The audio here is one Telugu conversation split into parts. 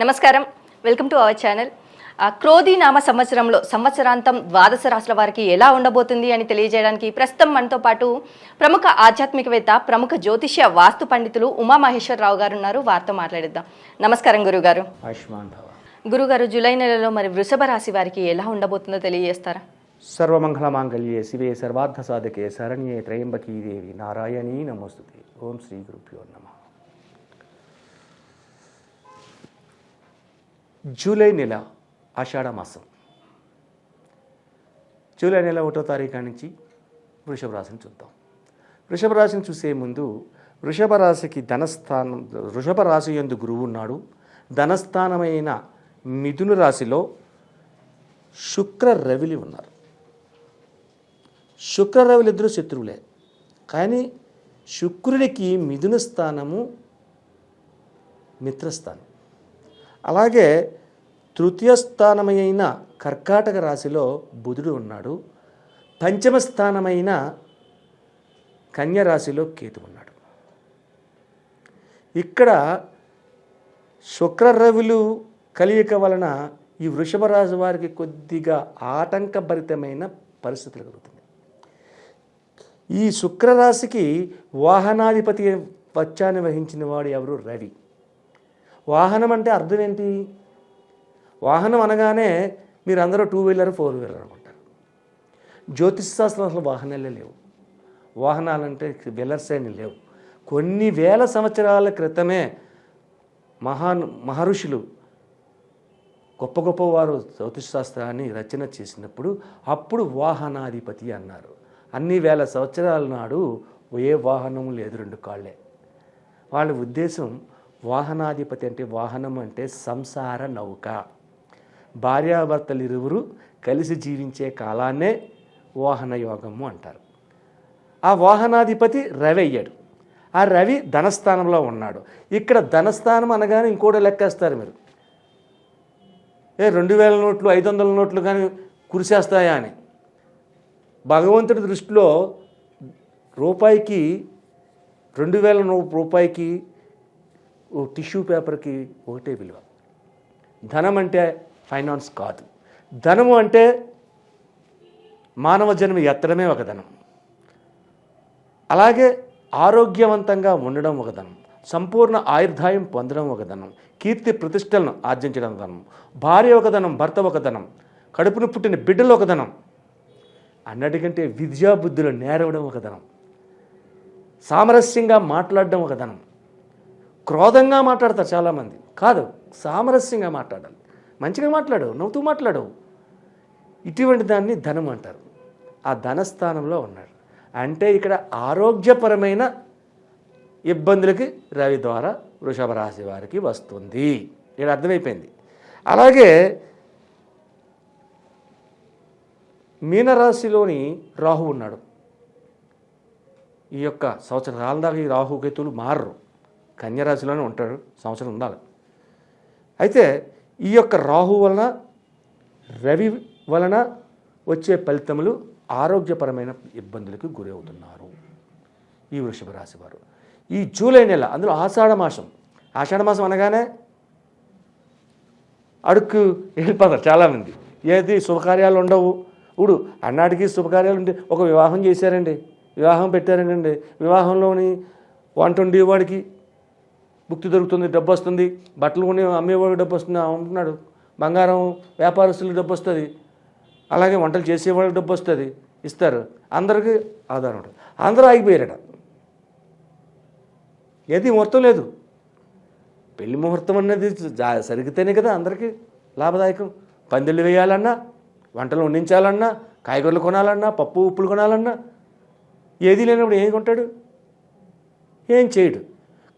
నమస్కారం, వెల్కమ్ టు అవర్ ఛానల్. క్రోధి నామ సంవత్సరంలో సంవత్సరాంతం ద్వాదశ రాశుల వారికి ఎలా ఉండబోతుంది అని తెలియజేయడానికి ప్రస్తుతం మనతో పాటు ప్రముఖ ఆధ్యాత్మికవేత్త, ప్రముఖ జ్యోతిష్య వాస్తు పండితులు ఉమామహేశ్వరరావు గారు ఉన్నారు. వారితో మాట్లాడిద్దాం. నమస్కారం గురుగారు. గురుగారు, జూలై నెలలో మరి వృషభ రాశి వారికి ఎలా ఉండబోతుందో తెలియజేస్తారా? సర్వమంగళ మాంగళ్యే శివే సర్వార్థ సాధకే శరణ్యే త్రయంబకీ దేవి నారాయణీ నమోస్తుతే. ఓం శ్రీ గురుభ్యో నమః. జూలై నెల ఆషాఢ మాసం, జూలై నెల 1వ తారీఖు నుంచి వృషభ రాశిని చూద్దాం. వృషభ రాశిని చూసే ముందు వృషభ రాశికి ధనస్థానం, వృషభ రాశి యందు గురువు ఉన్నాడు. ధనస్థానమైన మిథున రాశిలో శుక్ర రవిలు ఉన్నారు. శుక్ర రవిలు ఇద్దరు శత్రువులే, కానీ శుక్రుడికి మిథున స్థానము మిత్రస్థానం. అలాగే తృతీయ స్థానమైన కర్కాటక రాశిలో బుధుడు ఉన్నాడు. పంచమ స్థానమైన కన్య రాశిలో కేతు ఉన్నాడు. ఇక్కడ శుక్రరవులు కలియిక వలన ఈ వృషభ రాశి వారికి కొద్దిగా ఆటంకభరితమైన పరిస్థితులు కలుగుతుంది. ఈ శుక్రరాశికి వాహనాధిపతి వచ్చాన్ని వహించిన వాడు ఎవరు? రవి. వాహనం అంటే అర్థం ఏంటి? వాహనం అనగానే మీరు అందరూ 2 వీలర్ 4 వీలర్ అనుకుంటారు. జ్యోతిష్ శాస్త్రం అసలు వాహనాలే లేవు. వాహనాలంటే వీలర్స్ అని లేవు. కొన్ని వేల సంవత్సరాల క్రితమే మహర్షులు, గొప్ప గొప్ప వారు జ్యోతిష్ శాస్త్రాన్ని రచన చేసినప్పుడు అప్పుడు వాహనాధిపతి అన్నారు. అన్ని వేల సంవత్సరాల నాడు ఏ వాహనం లేదు, 2 కాళ్ళే. వాళ్ళ ఉద్దేశం వాహనాధిపతి అంటే, వాహనం అంటే సంసార నౌక. భార్యాభర్తలు ఇరువురు కలిసి జీవించే కాలాన్నే వాహన యోగము అంటారు. ఆ వాహనాధిపతి రవి అయ్యాడు. ఆ రవి ధనస్థానంలో ఉన్నాడు. ఇక్కడ ధనస్థానం అనగానే ఇంకోటి లెక్కేస్తారు మీరు. 2000 నోట్లు 500 నోట్లు కానీ కురిసేస్తాయా అని. భగవంతుడి దృష్టిలో రూపాయికి 2000 రూపాయికి టిష్యూ పేపర్కి ఒకటే విలువ. ధనం అంటే ఫైనాన్స్ కాదు. ధనము అంటే మానవ జన్మ ఎత్తడమే ఒక ధనం. అలాగే ఆరోగ్యవంతంగా ఉండడం ఒక ధనం. సంపూర్ణ ఆయుర్దాయం పొందడం ఒక ధనం. కీర్తి ప్రతిష్టలను ఆర్జించడం ఒక ధనం. భార్య ఒక ధనం, భర్త ఒక ధనం, కడుపును పుట్టిన బిడ్డలు ఒక ధనం. అన్నిటికంటే విద్యాబుద్ధులు నేరవడం ఒక ధనం. సామరస్యంగా మాట్లాడడం ఒక ధనం. క్రోధంగా మాట్లాడతారు చాలామంది. కాదు, సామరస్యంగా మాట్లాడాలి. మంచిగా మాట్లాడు, నవ్వుతూ మాట్లాడు. ఇటువంటి దాన్ని ధనం అంటారు. ఆ ధనస్థానంలో ఉన్నాడు. అంటే ఇక్కడ ఆరోగ్యపరమైన ఇబ్బందులకి రవి ద్వారా వృషభ రాశి వారికి వస్తుంది. ఇక్కడ అర్థమైపోయింది. అలాగే మీనరాశిలోని రాహు ఉన్నాడు. ఈ యొక్క సంవత్సరం కాలం దాకా ఈ రాహుకేతువులు మారరు. కన్యరాశిలోనే ఉంటాడు, సంవత్సరం ఉండాలి. అయితే ఈ యొక్క రాహు వలన, రవి వలన వచ్చే ఫలితములు ఆరోగ్యపరమైన ఇబ్బందులకు గురి అవుతున్నారు ఈ వృషభ రాశి వారు. ఈ జూలై నెల, అందులో ఆషాఢ మాసం. ఆషాఢ మాసం అనగానే అడుక్కు వెళ్ళిపోతారు చాలామంది. ఏది శుభకార్యాలు ఉండవు. ఇప్పుడు అన్నాటికి శుభకార్యాలు ఉంటే ఒక వివాహం చేశారండి, వివాహం పెట్టారండి. వివాహంలోని వంట వండేవాడికి భుక్తి దొరుకుతుంది, డబ్బు వస్తుంది. బట్టలు కొని అమ్మేవాడికి డబ్బు వస్తుంది, అమ్ముతున్నాడు. బంగారం వ్యాపారస్తులకు డబ్బు వస్తుంది. అలాగే వంటలు చేసేవాళ్ళకి డబ్బు వస్తుంది, ఇస్తారు. అందరికీ ఆధారం ఉంటుంది. అందరూ ఆగిపోయారట. ఏది ముహూర్తం లేదు. పెళ్లి ముహూర్తం అనేది సరిగితేనే కదా అందరికీ లాభదాయకం. పందిళ్ళు వేయాలన్నా, వంటలు వండించాలన్నా, కాయగూరలు కొనాలన్నా, పప్పు ఉప్పులు కొనాలన్నా ఏది లేనప్పుడు ఏం కొంటాడు? ఏం చేయడు.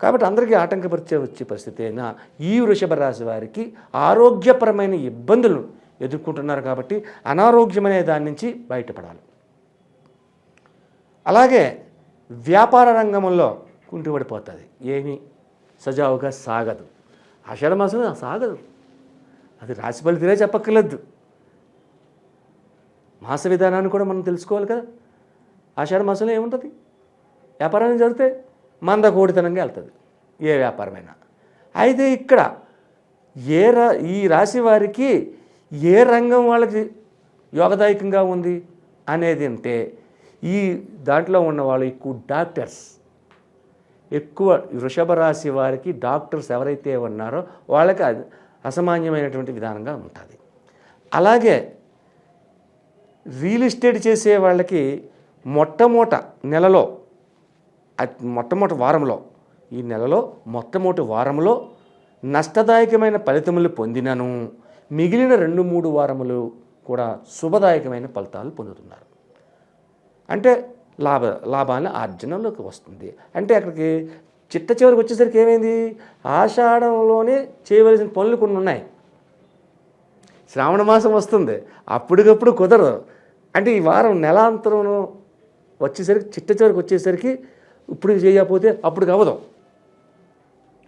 కాబట్టి అందరికీ ఆటంకపరిచే వచ్చే పరిస్థితి అయినా ఈ వృషభ రాశి వారికి ఆరోగ్యపరమైన ఇబ్బందులు ఎదుర్కొంటున్నారు. కాబట్టి అనారోగ్యమనే దాని నుంచి బయటపడాలి. అలాగే వ్యాపార రంగంలో కుంటుపడిపోతుంది. ఏమీ సజావుగా సాగదు. ఆషాఢ మాసం సాగదు. అది రాశి ఫలితమే చెప్పక్కర్లేదు. మాస విధానాన్ని కూడా మనం తెలుసుకోవాలి కదా. ఆషాఢ మాసంలో ఏముంటుంది? వ్యాపారాన్ని జరిగితే మందకోడితనంగా వెళ్తుంది ఏ వ్యాపారమైనా. అయితే ఇక్కడ ఈ రాశి వారికి ఏ రంగం వాళ్ళకి యోగదాయకంగా ఉంది అనేది అంటే ఈ దాంట్లో ఉన్న వాళ్ళు ఎక్కువ డాక్టర్స్, ఎక్కువ వృషభ రాశి వారికి డాక్టర్స్ ఎవరైతే ఉన్నారో వాళ్ళకి అసామాన్యమైనటువంటి విధానంగా ఉంటుంది. అలాగే రియల్ ఎస్టేట్ చేసే వాళ్ళకి మొట్టమొదటి వారంలో ఈ నెలలో మొట్టమొదటి వారంలో నష్టదాయకమైన ఫలితములు పొందినను మిగిలిన 2-3 వారములు కూడా శుభదాయకమైన ఫలితాలు పొందుతున్నారు. అంటే లాభాన్ని ఆర్జనలోకి వస్తుంది. అంటే అక్కడికి చిట్ట చివరికి వచ్చేసరికి ఏమైంది, ఆషాఢంలోనే చేయవలసిన పనులు కొన్ని ఉన్నాయి. శ్రావణ మాసం వస్తుంది, అప్పటికప్పుడు కుదరదు. అంటే ఈ వారం నెలాంతరం వచ్చేసరికి చిట్ట చివరికి వచ్చేసరికి ఇప్పుడు చేయకపోతే అప్పటికి అవ్వదు,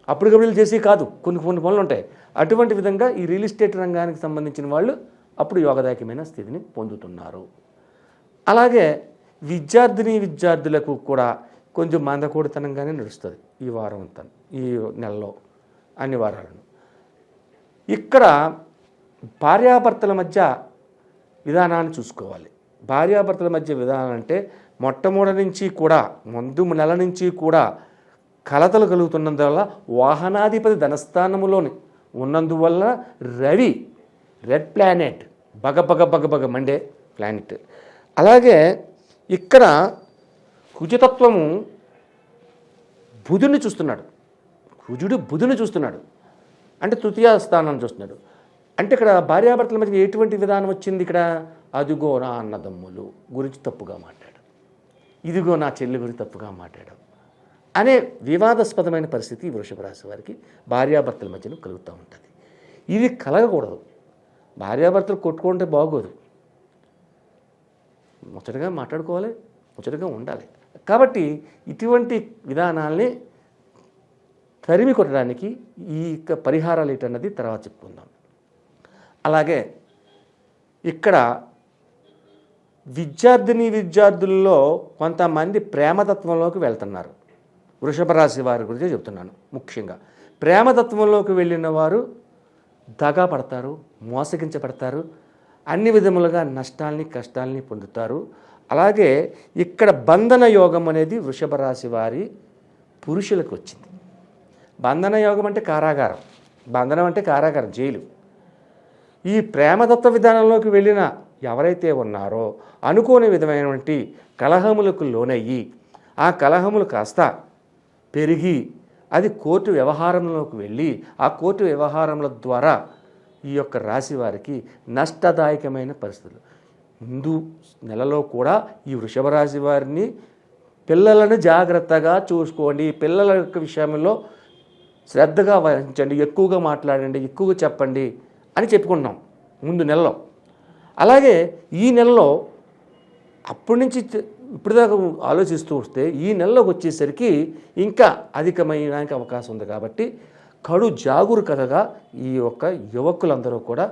అప్పటికప్పుడు చేసి కాదు, కొన్ని పనులు ఉంటాయి. అటువంటి విధంగా ఈ రియల్ ఎస్టేట్ రంగానికి సంబంధించిన వాళ్ళు అప్పుడు యోగదాయకమైన స్థితిని పొందుతున్నారు. అలాగే విద్యార్థులకు కూడా కొంచెం మందకూడితనంగానే నడుస్తుంది ఈ వారం అంతా, ఈ నెలలో అన్ని వారాలను. ఇక్కడ భార్యాభర్తల మధ్య విధానాన్ని చూసుకోవాలి. భార్యాభర్తల మధ్య విధానం అంటే మొట్టమొదటి నుంచి కూడా ముందు నెల నుంచి కూడా కలతలు కలుగుతున్నందువల్ల వాహనాధిపతి ధనస్థానములోని ఉన్నందువల్ల రవి రెడ్ ప్లానెట్ బగ మండే ప్లానెట్. అలాగే ఇక్కడ కుజతత్వము బుధుని చూస్తున్నాడు, బుధుని చూస్తున్నాడు అంటే తృతీయ స్థానాన్ని చూస్తున్నాడు. అంటే ఇక్కడ భార్యాభర్తల మధ్య ఎటువంటి విధానం వచ్చింది, ఇక్కడ అదిగో నా అన్నదమ్ములు గురించి తప్పుగా మాట్లాడు, ఇదిగో నా చెల్లి గురించి తప్పుగా మాట్లాడు అనే వివాదాస్పదమైన పరిస్థితి వృషభ రాశి వారికి భార్యాభర్తల మధ్యన కలుగుతూ ఉంటుంది. ఇది కలగకూడదు. భార్యాభర్తలు కొట్టుకుంటే బాగోదు, ముచ్చటగా మాట్లాడుకోవాలి, ముచ్చటగా ఉండాలి. కాబట్టి ఇటువంటి విధానాల్ని తరిమి కొట్టడానికి ఈ పరిహారాలు ఏంటన్నది తర్వాత చెప్పుకుందాం. అలాగే ఇక్కడ విద్యార్థుల్లో కొంతమంది ప్రేమతత్వంలోకి వెళ్తున్నారు. వృషభ రాశి వారి గురించి చెప్తున్నాను. ముఖ్యంగా ప్రేమతత్వంలోకి వెళ్ళిన వారు దగా పడతారు, మోసగించబడతారు, అన్ని విధములుగా నష్టాల్ని కష్టాల్ని పొందుతారు. అలాగే ఇక్కడ బంధన యోగం అనేది వృషభ రాశి వారి పురుషులకు వచ్చింది. బంధన యోగం అంటే కారాగారం, బంధనం అంటే కారాగారం, జైలు. ఈ ప్రేమతత్వ విధానంలోకి వెళ్ళిన ఎవరైతే ఉన్నారో అనుకోని విధమైనటువంటి కలహములకు లోనయ్యి ఆ కలహములు కాస్త పెరిగి అది కోర్టు వ్యవహారంలోకి వెళ్ళి ఆ కోర్టు వ్యవహారముల ద్వారా ఈ యొక్క రాశి వారికి నష్టదాయకమైన పరిస్థితులు. ముందు నెలలో కూడా ఈ వృషభ రాశి వారిని పిల్లలను జాగ్రత్తగా చూసుకోండి, పిల్లల యొక్క విషయంలో శ్రద్ధగా వహించండి, ఎక్కువగా మాట్లాడండి, ఎక్కువగా చెప్పండి అని చెప్పుకుంటున్నాం ముందు నెలలో. అలాగే ఈ నెలలో అప్పటి నుంచి ఇప్పటిదాకా ఆలోచిస్తూ వస్తే ఈ నెలలోకి వచ్చేసరికి ఇంకా అధికమైనానికి అవకాశం ఉంది. కాబట్టి కడు జాగరూకతగా ఈ యొక్క యువకులందరూ కూడా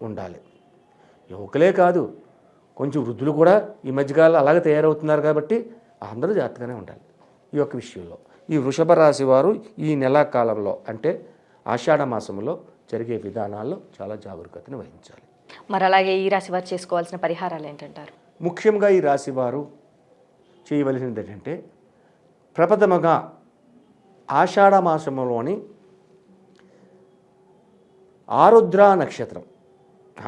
ఉండాలి. యువకులే కాదు, కొంచెం వృద్ధులు కూడా ఈ మధ్యకాలంలో అలాగే తయారవుతున్నారు. కాబట్టి అందరూ జాగ్రత్తగానే ఉండాలి ఈ యొక్క విషయంలో. ఈ వృషభ రాశి వారు ఈ నెలా కాలంలో అంటే ఆషాఢ మాసంలో జరిగే విధానాల్లో చాలా జాగరూకతను వహించాలి. మరి అలాగే ఈ రాశి వారు చేసుకోవాల్సిన పరిహారాలు ఏంటంటారు? ముఖ్యంగా ఈ రాశి వారు చేయవలసినది ఏంటంటే ప్రప్రథమగా ఆషాఢ మాసంలోని ఆరుద్ర నక్షత్రం,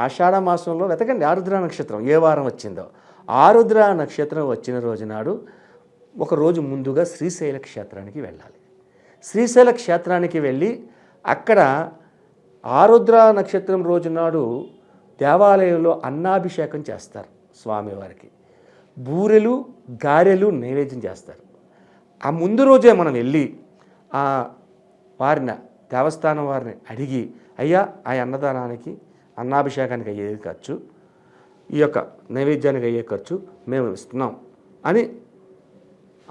ఆషాఢ మాసంలో వెతకండి ఆరుద్ర నక్షత్రం ఏ వారం వచ్చిందో. ఆరుద్ర నక్షత్రం వచ్చిన రోజు నాడు ఒకరోజు ముందుగా శ్రీశైల క్షేత్రానికి వెళ్ళాలి. శ్రీశైల క్షేత్రానికి వెళ్ళి అక్కడ ఆరుద్ర నక్షత్రం రోజు నాడు దేవాలయంలో అన్నాభిషేకం చేస్తారు. స్వామివారికి బూరెలు గారెలు నైవేద్యం చేస్తారు. ఆ ముందు రోజే మనం వెళ్ళి ఆ వారిని దేవస్థానం వారిని అడిగి, అయ్యా ఆ అన్నదానానికి అన్నాభిషేకానికి అయ్యే ఖర్చు, ఈ యొక్క నైవేద్యానికి అయ్యే ఖర్చు మేము ఇస్తున్నాం అని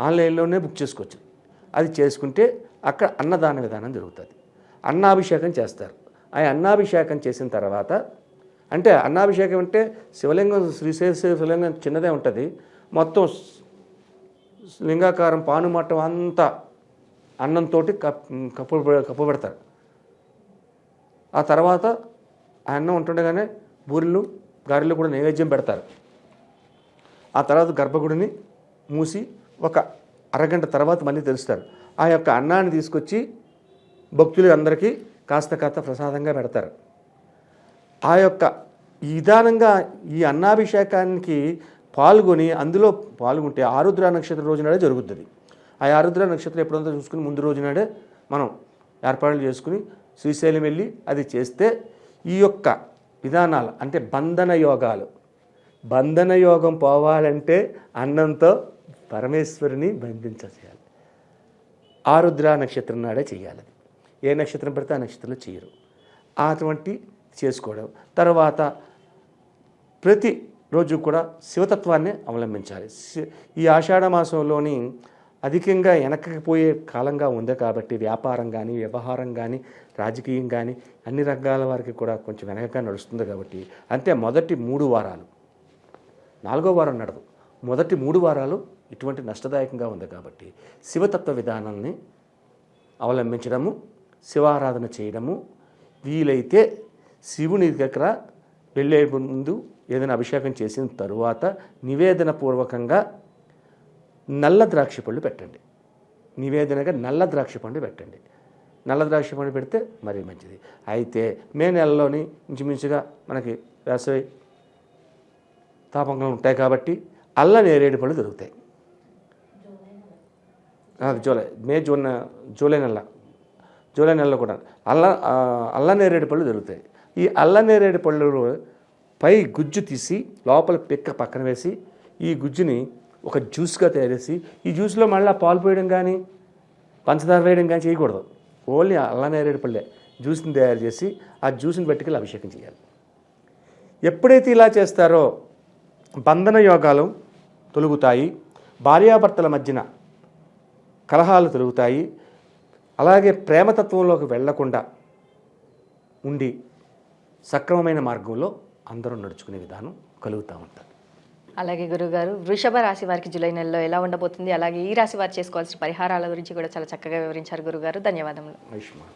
ఆన్లైన్లోనే బుక్ చేసుకోవచ్చు. అది చేసుకుంటే అక్కడ అన్నదాన విధానం జరుగుతుంది. అన్నాభిషేకం చేస్తారు. ఆ అన్నాభిషేకం చేసిన తర్వాత అంటే అన్నాభిషేకం అంటే శివలింగం, శ్రీశైల శివలింగం చిన్నదే ఉంటుంది, మొత్తం లింగాకారం పానుమట్టం అంతా అన్నంతో కప్పబెడతారు. ఆ తర్వాత ఆ అన్నం ఉంటుండగానే బూరెలు గారెలు కూడా నైవేద్యం పెడతారు. ఆ తర్వాత గర్భగుడిని మూసి ఒక అరగంట తర్వాత మళ్ళీ తెరుస్తారు. ఆ యొక్క అన్నాన్ని తీసుకొచ్చి భక్తులు అందరికీ కాస్త ప్రసాదంగా పెడతారు. ఆ యొక్క ఈ విధానంగా ఈ అన్నాభిషేకానికి పాల్గొని అందులో పాల్గొంటే ఆరుద్ర నక్షత్రం రోజునాడే జరుగుతుంది. ఆ ఆరుద్ర నక్షత్రం ఎప్పుడంతా చూసుకుని ముందు రోజునాడే మనం ఏర్పాట్లు చేసుకుని శ్రీశైలం వెళ్ళి అది చేస్తే ఈ యొక్క విధానాలు అంటే బంధన యోగం పోవాలంటే అన్నంతో పరమేశ్వరుని బంధించేయాలి. ఆరుద్ర నక్షత్రం నాడే చేయాలి. ఏ నక్షత్రం పెడితే ఆ నక్షత్రంలో చేయరు. అటువంటి చేసుకోవడం. తర్వాత ప్రతి రోజు కూడా శివతత్వాన్ని అవలంబించాలి. ఈ ఆషాఢ మాసంలోని అధికంగా వెనక్కిపోయే కాలంగా ఉంది కాబట్టి వ్యాపారం కానీ వ్యవహారం కానీ రాజకీయం కానీ అన్ని రంగాల వారికి కూడా కొంచెం వెనకగా నడుస్తుంది కాబట్టి అంటే మొదటి 3 వారాలు 4వ వారం నడదు. మొదటి 3 వారాలు ఇటువంటి నష్టదాయకంగా ఉంది కాబట్టి శివతత్వ విధానాన్ని అవలంబించడము, శివారాధన చేయడము, వీలైతే శివుని దగ్గర వెళ్ళే ముందు ఏదైనా అభిషేకం చేసిన తరువాత నివేదన పూర్వకంగా నల్ల ద్రాక్ష పళ్ళు పెట్టండి. నివేదనగా నల్ల ద్రాక్ష పండు పెట్టండి. నల్ల ద్రాక్ష పండు పెడితే మరీ మంచిది. అయితే మే నెలలోని ఇంచుమించుగా మనకి వేసవి తాపంగా ఉంటాయి కాబట్టి అల్ల నేరేడు పళ్ళు దొరుకుతాయి. జూలై నెలలో కూడా అల్ల నేరేడు పళ్ళు దొరుకుతాయి. ఈ అల్ల నేరేడు పళ్ళు పై గుజ్జు తీసి లోపల పిక్క పక్కన వేసి ఈ గుజ్జుని ఒక జ్యూస్గా తయారు చేసి ఈ జ్యూస్లో మళ్ళీ పాలు పోయడం కానీ పంచదార వేయడం కానీ చేయకూడదు. ఓన్లీ అల్ల నేరేడు పళ్ళే జ్యూస్ని తయారు చేసి ఆ జ్యూస్ని పెట్టుకెళ్ళి అభిషేకం చేయాలి. ఎప్పుడైతే ఇలా చేస్తారో బంధన యోగాలు తొలుగుతాయి, భార్యాభర్తల మధ్యన కలహాలు తొలుగుతాయి, అలాగే ప్రేమతత్వంలోకి వెళ్లకుండా ఉండి సక్రమమైన మార్గంలో అందరూ నడుచుకునే విధానం కలుగుతూ ఉంటుంది. అలాగే గురుగారు, వృషభ రాశి వారికి జూలై నెలలో ఎలా ఉండబోతుంది, అలాగే ఈ రాశి వారు చేసుకోవాల్సిన పరిహారాల గురించి కూడా చాలా చక్కగా వివరించారు గురుగారు. ధన్యవాదములు. ఆయుష్మాన్.